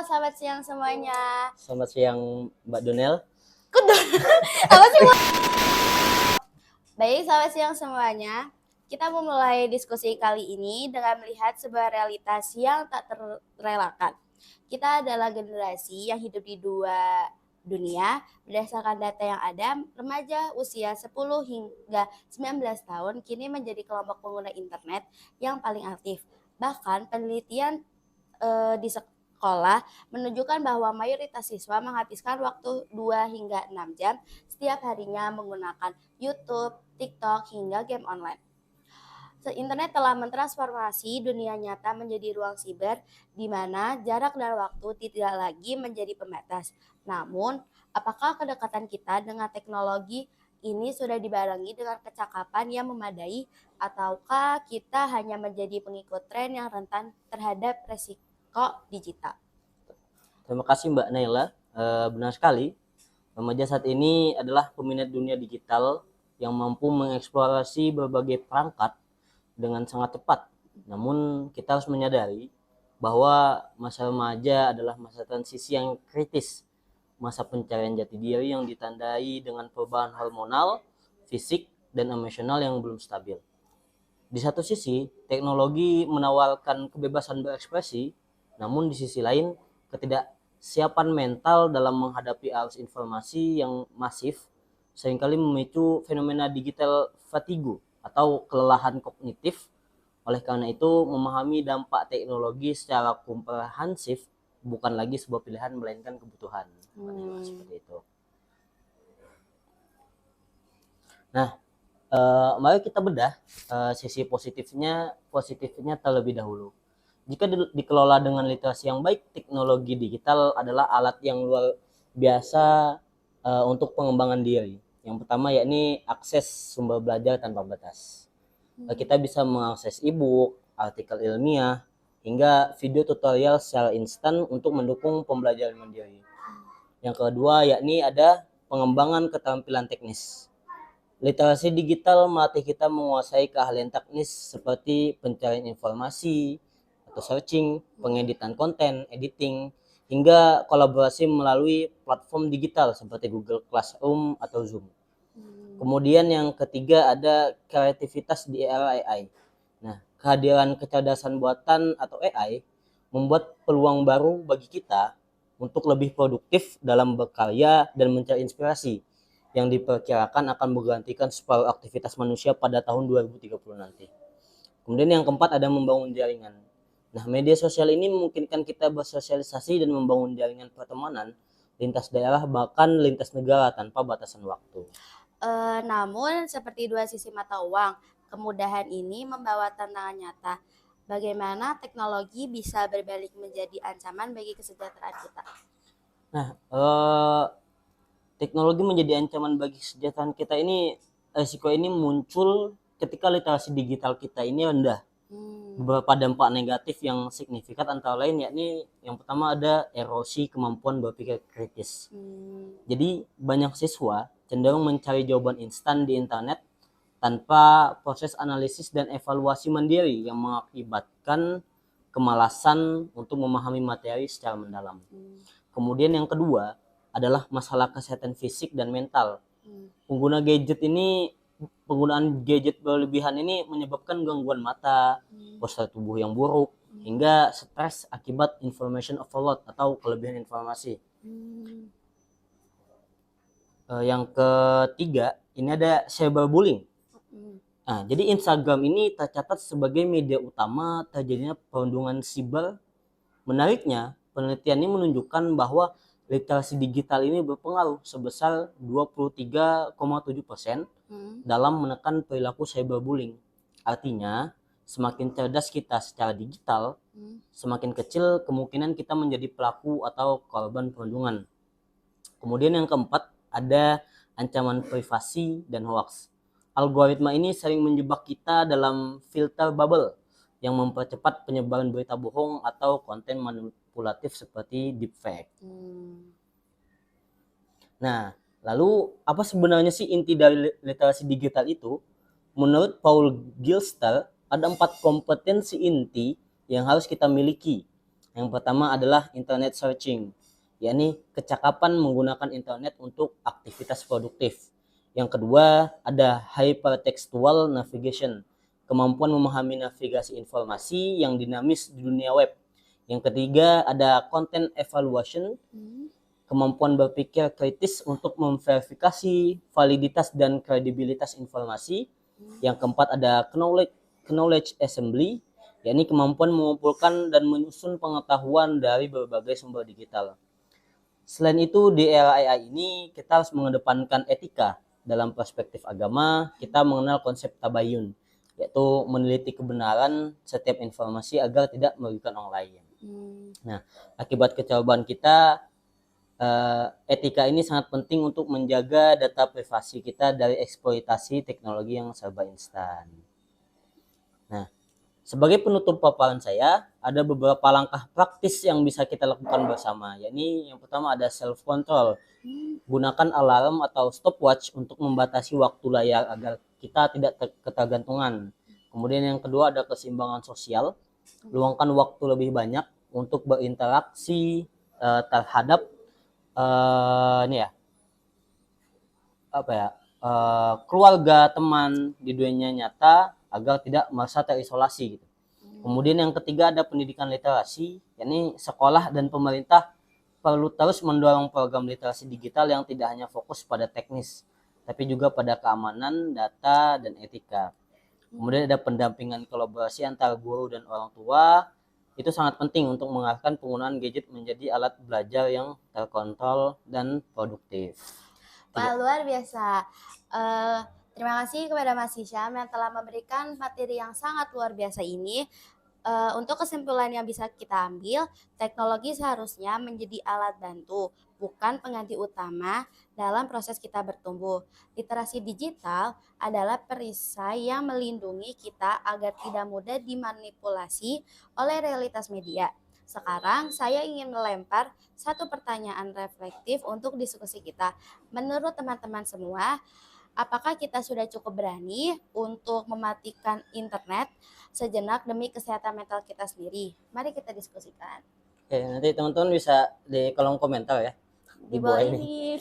selamat siang semuanya. Selamat siang Mbak Donel. Apa sih? Baik, selamat siang semuanya. Kita memulai diskusi kali ini dengan melihat sebuah realitas yang tak terelakkan. Kita adalah generasi yang hidup di dua dunia. Berdasarkan data yang ada, remaja usia 10 hingga 19 tahun kini menjadi kelompok pengguna internet yang paling aktif. Bahkan penelitian di sekolah menunjukkan bahwa mayoritas siswa menghabiskan waktu 2 hingga 6 jam setiap harinya menggunakan YouTube, TikTok, hingga game online. Internet telah mentransformasi dunia nyata menjadi ruang siber di mana jarak dan waktu tidak lagi menjadi pembatas. Namun, apakah kedekatan kita dengan teknologi ini sudah dibarengi dengan kecakapan yang memadai ataukah kita hanya menjadi pengikut tren yang rentan terhadap resiko digital? Terima kasih Mbak Naila. Benar sekali, remaja saat ini adalah peminat dunia digital yang mampu mengeksplorasi berbagai perangkat dengan sangat cepat. Namun kita harus menyadari bahwa masa remaja adalah masa transisi yang kritis, masa pencarian jati diri yang ditandai dengan perubahan hormonal, fisik, dan emosional yang belum stabil. Di satu sisi, teknologi menawarkan kebebasan berekspresi, namun di sisi lain, ketidaksiapan mental dalam menghadapi arus informasi yang masif seringkali memicu fenomena digital fatigue atau kelelahan kognitif. Oleh karena itu, memahami dampak teknologi secara komprehensif bukan lagi sebuah pilihan melainkan kebutuhan. Seperti itu. Nah, mari kita bedah sisi positifnya terlebih dahulu. Jika dikelola dengan literasi yang baik, teknologi digital adalah alat yang luar biasa untuk pengembangan diri. Yang pertama yakni akses sumber belajar tanpa batas. Kita bisa mengakses e-book, artikel ilmiah, hingga video tutorial secara instan untuk mendukung pembelajaran mandiri. Yang kedua yakni ada pengembangan keterampilan teknis. Literasi digital melatih kita menguasai keahlian teknis seperti pencarian informasi atau searching, pengeditan konten, editing, hingga kolaborasi melalui platform digital seperti Google Classroom atau Zoom. Kemudian yang ketiga ada kreativitas di era AI. Nah, kehadiran kecerdasan buatan atau AI membuat peluang baru bagi kita untuk lebih produktif dalam berkarya dan mencari inspirasi yang diperkirakan akan menggantikan separuh aktivitas manusia pada tahun 2030 nanti. Kemudian yang keempat ada membangun jaringan. Nah, media sosial ini memungkinkan kita bersosialisasi dan membangun jaringan pertemanan lintas daerah bahkan lintas negara tanpa batasan waktu. Namun, seperti dua sisi mata uang, kemudahan ini membawa tantangan nyata. Bagaimana teknologi bisa berbalik menjadi ancaman bagi kesejahteraan kita? Nah, teknologi menjadi ancaman bagi kesejahteraan kita ini, risiko ini muncul ketika literasi digital kita ini rendah. Beberapa dampak negatif yang signifikan antara lain yakni yang pertama ada erosi kemampuan berpikir kritis. Jadi banyak siswa cenderung mencari jawaban instan di internet tanpa proses analisis dan evaluasi mandiri yang mengakibatkan kemalasan untuk memahami materi secara mendalam. Kemudian yang kedua adalah masalah kesehatan fisik dan mental. Penggunaan gadget berlebihan ini menyebabkan gangguan mata, postur tubuh yang buruk, hingga stres akibat information overload atau kelebihan informasi. Yang ketiga, ini ada cyberbullying. Nah, jadi Instagram ini tercatat sebagai media utama terjadinya perundungan siber. Menariknya, penelitian ini menunjukkan bahwa literasi digital ini berpengaruh sebesar 23,7% dalam menekan perilaku cyberbullying. Artinya, semakin cerdas kita secara digital, semakin kecil kemungkinan kita menjadi pelaku atau korban perundungan. Kemudian yang keempat, ada ancaman privasi dan hoax. Algoritma ini sering menjebak kita dalam filter bubble yang mempercepat penyebaran berita bohong atau konten manipulatif seperti deepfake. Nah, lalu apa sebenarnya sih inti dari literasi digital itu? Menurut Paul Gilster, ada 4 kompetensi inti yang harus kita miliki. Yang pertama adalah internet searching, yakni kecakapan menggunakan internet untuk aktivitas produktif. Yang kedua ada hypertextual navigation, kemampuan memahami navigasi informasi yang dinamis di dunia web. Yang ketiga ada content evaluation, kemampuan berpikir kritis untuk memverifikasi validitas dan kredibilitas informasi. Yang keempat ada knowledge assembly, yakni kemampuan mengumpulkan dan menyusun pengetahuan dari berbagai sumber digital. Selain itu, di era AI ini kita harus mengedepankan etika. Dalam perspektif agama, kita mengenal konsep tabayun, yaitu meneliti kebenaran setiap informasi agar tidak merugikan orang lain. Nah, akibat kecobaan kita, etika ini sangat penting untuk menjaga data privasi kita dari eksploitasi teknologi yang serba instan. Nah, sebagai penutup paparan saya, ada beberapa langkah praktis yang bisa kita lakukan bersama. Yakni yang pertama ada self control. Gunakan alarm atau stopwatch untuk membatasi waktu layar agar kita tidak ketergantungan. Kemudian yang kedua ada keseimbangan sosial. Luangkan waktu lebih banyak untuk berinteraksi terhadap keluarga, teman di dunia nyata agar tidak merasa terisolasi gitu. Kemudian yang ketiga ada pendidikan literasi, yakni sekolah dan pemerintah perlu terus mendorong program literasi digital yang tidak hanya fokus pada teknis, tapi juga pada keamanan, data, dan etika. Kemudian ada pendampingan kolaborasi antara guru dan orang tua. Itu sangat penting untuk mengarahkan penggunaan gadget menjadi alat belajar yang terkontrol dan produktif. Wah, luar biasa. Terima kasih kepada Mas Hisham yang telah memberikan materi yang sangat luar biasa ini. Untuk kesimpulan yang bisa kita ambil, teknologi seharusnya menjadi alat bantu, bukan pengganti utama dalam proses kita bertumbuh. Literasi digital adalah perisai yang melindungi kita agar tidak mudah dimanipulasi oleh realitas media. Sekarang saya ingin melempar satu pertanyaan reflektif untuk diskusi kita. Menurut teman-teman semua, apakah kita sudah cukup berani untuk mematikan internet sejenak demi kesehatan mental kita sendiri? Mari kita diskusikan. Oke, nanti teman-teman bisa di kolom komentar ya. Di bawah ini.